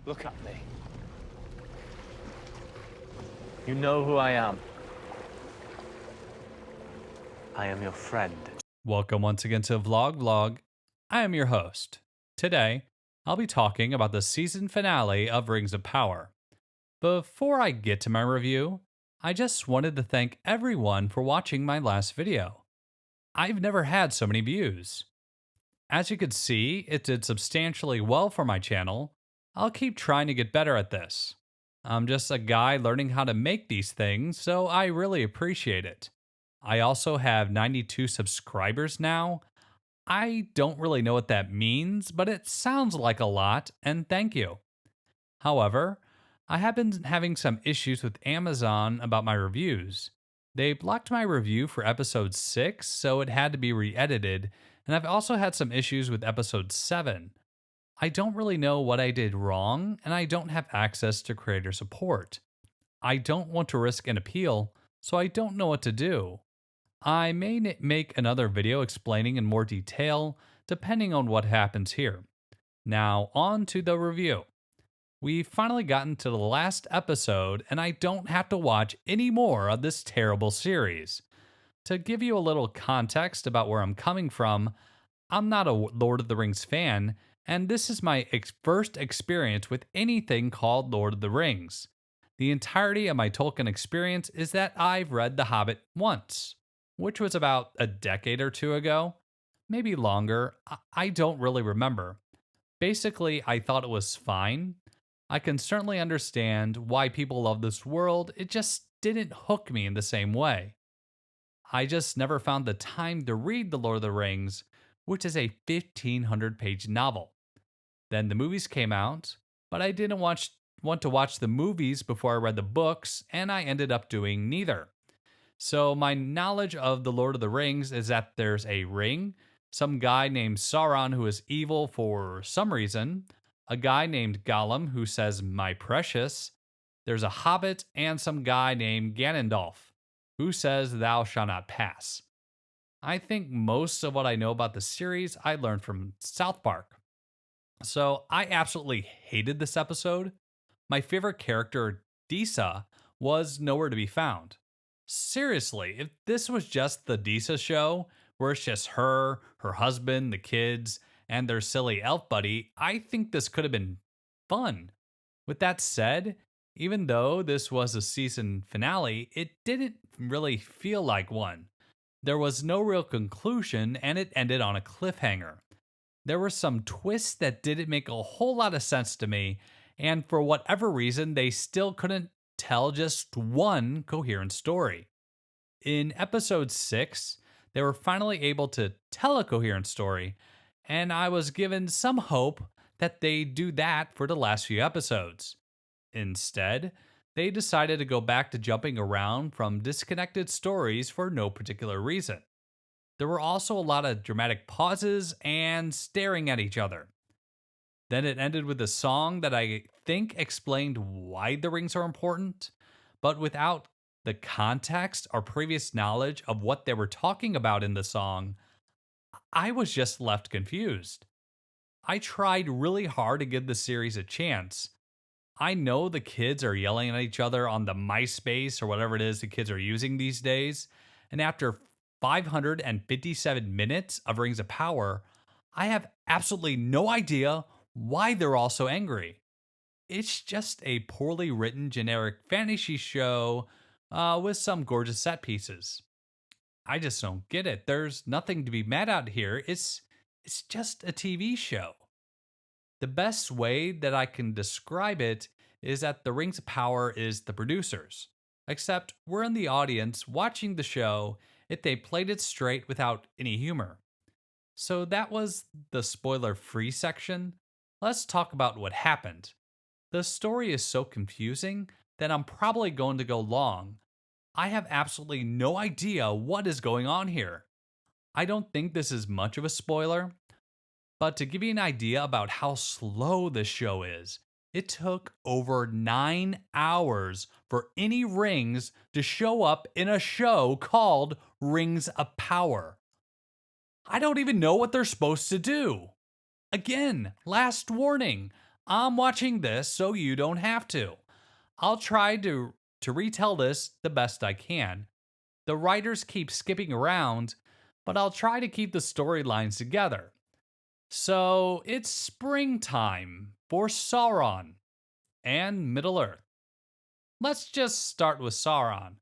Look at me. You know who I am. I am your friend. Welcome once again to Vlog. I am your host. Today, I'll be talking about the season finale of Rings of Power. Before I get to my review, I just wanted to thank everyone for watching my last video. I've never had so many views. As you could see, it did substantially well for my channel. I'll keep trying to get better at this. I'm just a guy learning how to make these things, so I really appreciate it. I also have 92 subscribers now. I don't really know what that means, but it sounds like a lot, and thank you. However, I have been having some issues with Amazon about my reviews. They blocked my review for episode 6, so it had to be re edited, and I've also had some issues with episode 7. I don't really know what I did wrong, and I don't have access to creator support. I don't want to risk an appeal, so I don't know what to do. I may make another video explaining in more detail, depending on what happens here. Now, on to the review. We've finally gotten to the last episode, and I don't have to watch any more of this terrible series. To give you a little context about where I'm coming from, I'm not a Lord of the Rings fan, and this is my first experience with anything called Lord of the Rings. The entirety of my Tolkien experience is that I've read The Hobbit once, which was about a decade or two ago, maybe longer. I don't really remember. Basically, I thought it was fine. I can certainly understand why people love this world, it just didn't hook me in the same way. I just never found the time to read The Lord of the Rings, which is a 1,500-page novel. Then the movies came out, but I didn't want to watch the movies before I read the books, and I ended up doing neither. So my knowledge of The Lord of the Rings is that there's a ring, some guy named Sauron who is evil for some reason, a guy named Gollum who says, "My precious," there's a hobbit, and some guy named Ganondorf who says, "Thou shalt not pass." I think most of what I know about the series I learned from South Park. So I absolutely hated this episode. My favorite character, Disa, was nowhere to be found. Seriously, if this was just the Disa show, where it's just her husband, the kids, and their silly elf buddy, I think this could have been fun. With that said, even though this was a season finale, it didn't really feel like one. There was no real conclusion, and it ended on a cliffhanger. There were some twists that didn't make a whole lot of sense to me, and for whatever reason, they still couldn't tell just one coherent story. In episode 6, they were finally able to tell a coherent story, and I was given some hope that they'd do that for the last few episodes. Instead, they decided to go back to jumping around from disconnected stories for no particular reason. There were also a lot of dramatic pauses and staring at each other. Then it ended with a song that I think explained why the rings are important, but without the context or previous knowledge of what they were talking about in the song, I was just left confused. I tried really hard to give the series a chance. I know the kids are yelling at each other on the MySpace or whatever it is the kids are using these days, and after 557 minutes of Rings of Power, I have absolutely no idea why they're all so angry. It's just a poorly written generic fantasy show with some gorgeous set pieces. I just don't get it. There's nothing to be mad at here. It's just a TV show. The best way that I can describe it is that The Rings of Power is the producers. Except we're in the audience watching the show if they played it straight without any humor. So that was the spoiler free section. Let's talk about what happened. The story is so confusing that I'm probably going to go long. I have absolutely no idea what is going on here. I don't think this is much of a spoiler, but to give you an idea about how slow this show is, it took over 9 hours for any rings to show up in a show called Rings of Power. I don't even know what they're supposed to do. Again, last warning. I'm watching this so you don't have to. I'll try to retell this the best I can. The writers keep skipping around, but I'll try to keep the storylines together. So it's springtime for Sauron and Middle Earth. Let's just start with Sauron.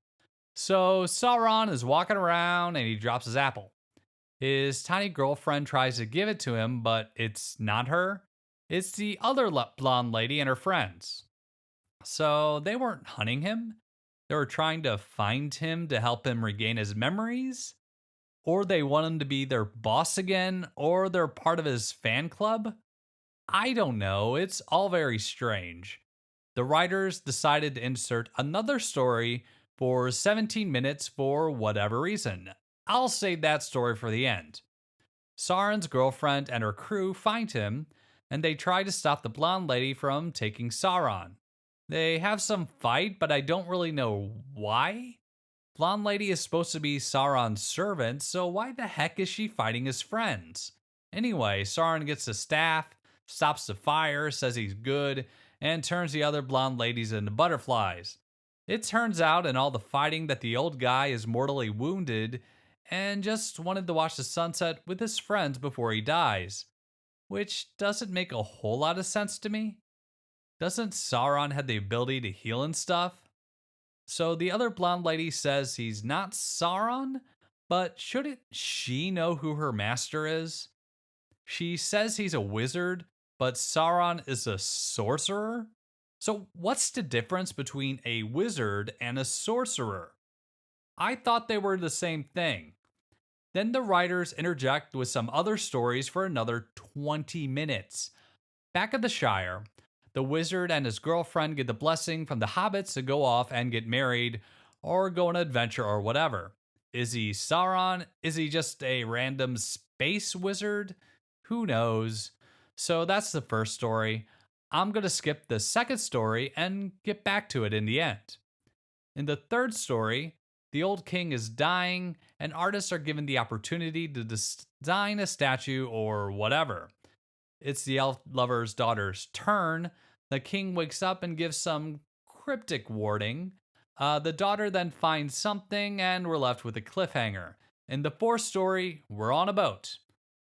So Sauron is walking around and he drops his apple. His tiny girlfriend tries to give it to him, but it's not her. It's the other blonde lady and her friends. So they weren't hunting him. They were trying to find him to help him regain his memories. Or they want him to be their boss again, or they're part of his fan club. I don't know. It's all very strange. The writers decided to insert another story for 17 minutes for whatever reason. I'll save that story for the end. Sauron's girlfriend and her crew find him, and they try to stop the blonde lady from taking Sauron. They have some fight, but I don't really know why. Blonde lady is supposed to be Sauron's servant, so why the heck is she fighting his friends? Anyway, Sauron gets the staff, stops the fire, says he's good, and turns the other blonde ladies into butterflies. It turns out in all the fighting that the old guy is mortally wounded and just wanted to watch the sunset with his friends before he dies. Which doesn't make a whole lot of sense to me. Doesn't Sauron have the ability to heal and stuff? So the other blonde lady says he's not Sauron, but shouldn't she know who her master is? She says he's a wizard, but Sauron is a sorcerer? So what's the difference between a wizard and a sorcerer? I thought they were the same thing. Then the writers interject with some other stories for another 20 minutes. Back at the Shire, the wizard and his girlfriend get the blessing from the hobbits to go off and get married or go on an adventure or whatever. Is he Sauron? Is he just a random space wizard? Who knows? So that's the first story. I'm going to skip the second story and get back to it in the end. In the third story, the old king is dying and artists are given the opportunity to design a statue or whatever. It's the elf lover's daughter's turn. The king wakes up and gives some cryptic warning. The daughter then finds something, and we're left with a cliffhanger. In the fourth story, we're on a boat.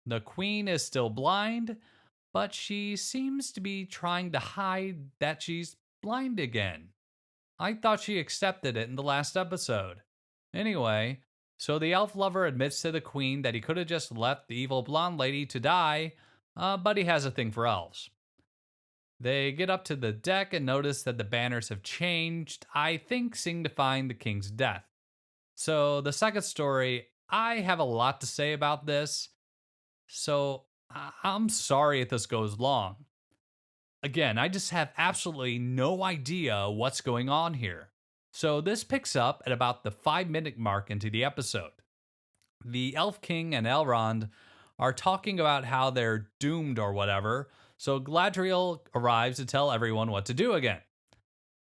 The queen is still blind, but she seems to be trying to hide that she's blind again. I thought she accepted it in the last episode. Anyway, so the elf lover admits to the queen that he could have just left the evil blonde lady to die, but he has a thing for elves. They get up to the deck and notice that the banners have changed, I think signifying the king's death. So the second story, I have a lot to say about this, so I'm sorry if this goes long. Again, I just have absolutely no idea what's going on here. So this picks up at about the 5-minute mark into the episode. The Elf King and Elrond are talking about how they're doomed or whatever, so Galadriel arrives to tell everyone what to do again.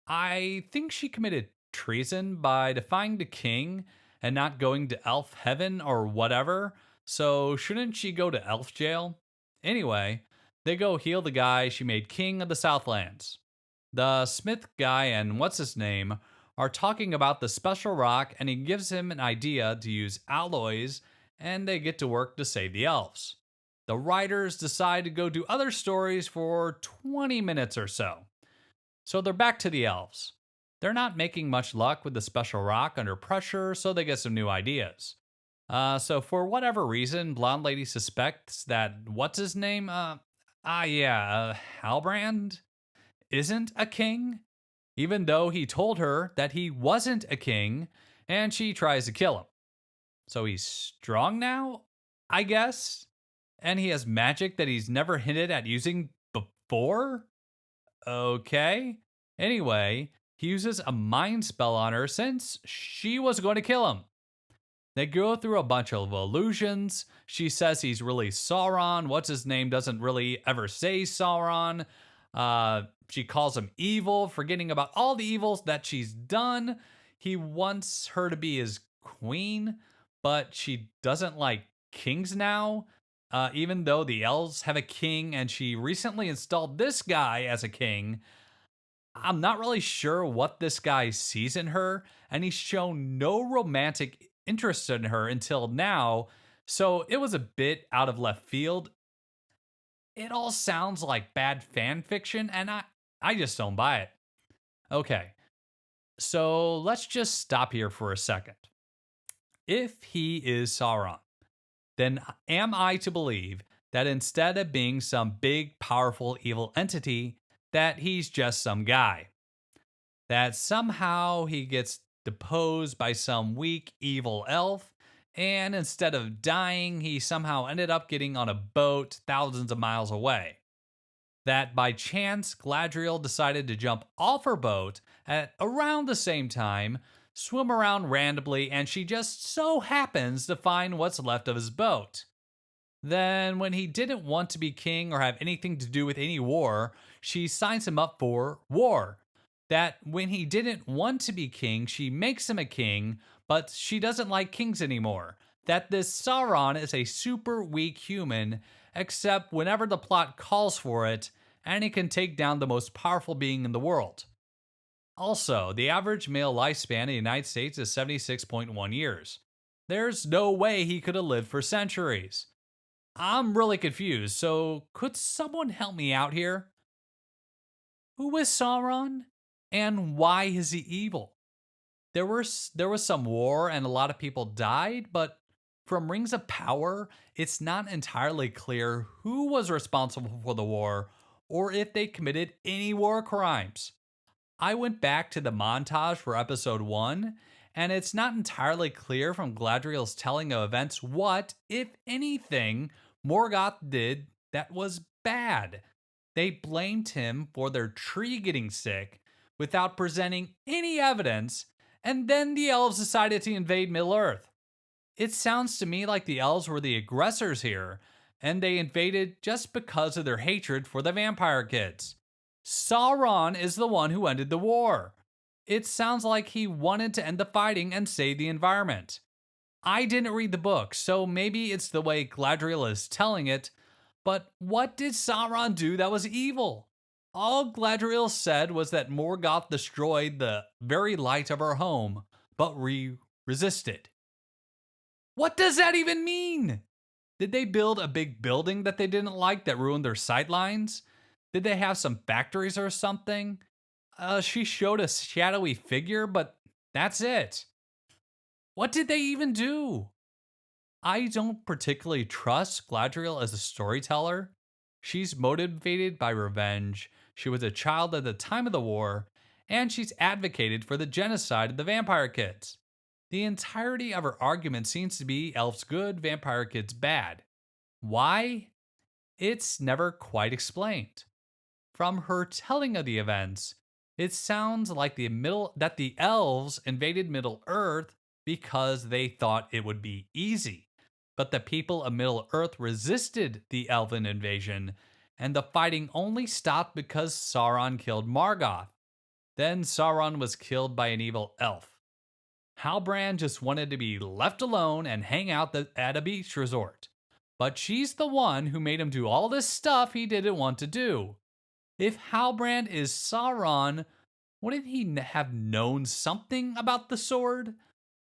I think she committed treason by defying the king and not going to elf heaven or whatever, so shouldn't she go to elf jail? Anyway, they go heal the guy she made king of the Southlands. The smith guy and what's his name are talking about the special rock, and he gives him an idea to use alloys, and they get to work to save the elves. The writers decide to go do other stories for 20 minutes or so. So they're back to the elves. They're not making much luck with the special rock under pressure, so they get some new ideas. So for whatever reason, Blonde Lady suspects that what's his name? Halbrand isn't a king, even though he told her that he wasn't a king, and she tries to kill him. So he's strong now, I guess? And he has magic that he's never hinted at using before? Okay. Anyway, he uses a mind spell on her since she was going to kill him. They go through a bunch of illusions. She says he's really Sauron. What's his name doesn't really ever say Sauron. She calls him evil, forgetting about all the evils that she's done. He wants her to be his queen, but she doesn't like kings now. Even though the elves have a king and she recently installed this guy as a king, I'm not really sure what this guy sees in her, and he's shown no romantic interest in her until now, so it was a bit out of left field. It all sounds like bad fan fiction, and I just don't buy it. Okay, so let's just stop here for a second. If he is Sauron, then am I to believe that instead of being some big, powerful, evil entity, that he's just some guy? That somehow he gets deposed by some weak, evil elf, and instead of dying, he somehow ended up getting on a boat thousands of miles away? That by chance Gladriel decided to jump off her boat at around the same time, swim around randomly, and she just so happens to find what's left of his boat. Then, when he didn't want to be king or have anything to do with any war, she signs him up for war. That when he didn't want to be king, she makes him a king, but she doesn't like kings anymore. That this Sauron is a super weak human, except whenever the plot calls for it, and he can take down the most powerful being in the world. Also, the average male lifespan in the United States is 76.1 years. There's no way he could have lived for centuries. I'm really confused, so could someone help me out here? Who is Sauron? And why is he evil? There was some war and a lot of people died, but from Rings of Power, it's not entirely clear who was responsible for the war or if they committed any war crimes. I went back to the montage for episode 1, and it's not entirely clear from Gladriel's telling of events what, if anything, Morgoth did that was bad. They blamed him for their tree getting sick without presenting any evidence, and then the elves decided to invade Middle-earth. It sounds to me like the elves were the aggressors here, and they invaded just because of their hatred for the vampire kids. Sauron is the one who ended the war. It sounds like he wanted to end the fighting and save the environment. I didn't read the book, so maybe it's the way Gladriel is telling it, but what did Sauron do that was evil? All Gladriel said was that Morgoth destroyed the very light of our home, but we resisted. What does that even mean? Did they build a big building that they didn't like that ruined their sightlines? Did they have some factories or something? She showed a shadowy figure, but that's it. What did they even do? I don't particularly trust Gladriel as a storyteller. She's motivated by revenge. She was a child at the time of the war, and she's advocated for the genocide of the vampire kids. The entirety of her argument seems to be elves good, vampire kids bad. Why? It's never quite explained. From her telling of the events, it sounds like that the elves invaded Middle-earth because they thought it would be easy. But the people of Middle-earth resisted the elven invasion, and the fighting only stopped because Sauron killed Morgoth. Then Sauron was killed by an evil elf. Halbrand just wanted to be left alone and hang out at a beach resort. But she's the one who made him do all this stuff he didn't want to do. If Halbrand is Sauron, wouldn't he have known something about the sword?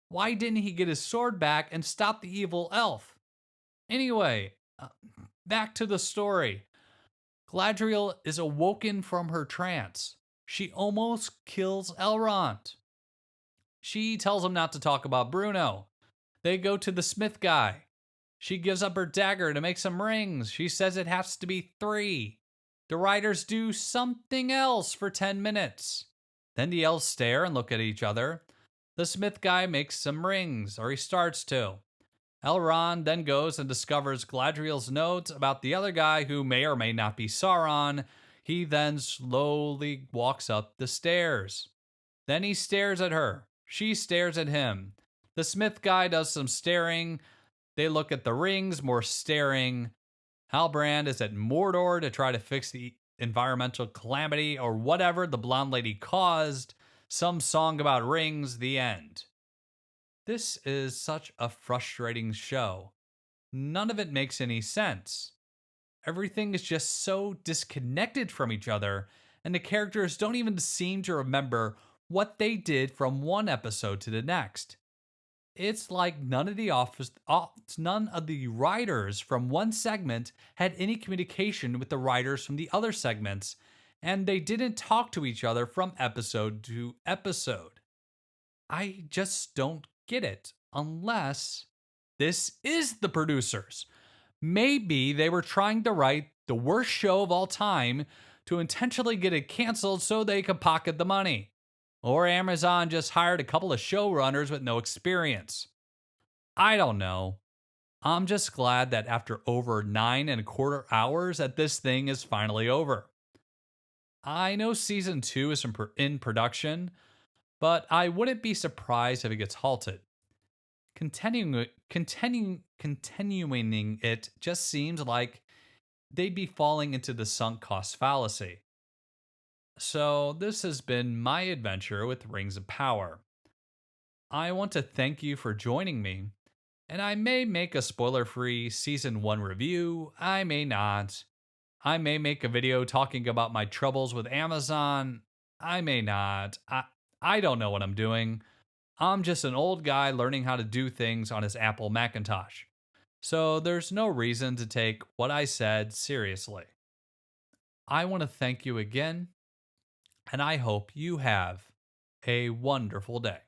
Why didn't he get his sword back and stop the evil elf? Anyway, back to the story. Gladriel is awoken from her trance. She almost kills Elrond. She tells him not to talk about Bruno. They go to the smith guy. She gives up her dagger to make some rings. She says it has to be 3. The riders do something else for 10 minutes. Then the elves stare and look at each other. The smith guy makes some rings, or he starts to. Elrond then goes and discovers Gladriel's notes about the other guy who may or may not be Sauron. He then slowly walks up the stairs. Then he stares at her. She stares at him. The smith guy does some staring. They look at the rings, more staring. Halbrand is at Mordor to try to fix the environmental calamity or whatever the blonde lady caused. Some song about rings, the end. This is such a frustrating show. none of it makes any sense. Everything is just so disconnected from each other, and the characters don't even seem to remember what they did from one episode to the next. It's like none of the writers from one segment had any communication with the writers from the other segments, and they didn't talk to each other from episode to episode. I just don't get it unless this is the producers. Maybe they were trying to write the worst show of all time to intentionally get it canceled so they could pocket the money. Or Amazon just hired a couple of showrunners with no experience. I don't know. I'm just glad that after over 9.25 hours that this thing is finally over. I know season 2 is in production, but I wouldn't be surprised if it gets halted. Continuing it just seems like they'd be falling into the sunk cost fallacy. So, this has been my adventure with Rings of Power. I want to thank you for joining me, and I may make a spoiler free season 1 review, I may not. I may make a video talking about my troubles with Amazon, I may not. I don't know what I'm doing. I'm just an old guy learning how to do things on his Apple Macintosh. So there's no reason to take what I said seriously. I want to thank you again, and I hope you have a wonderful day.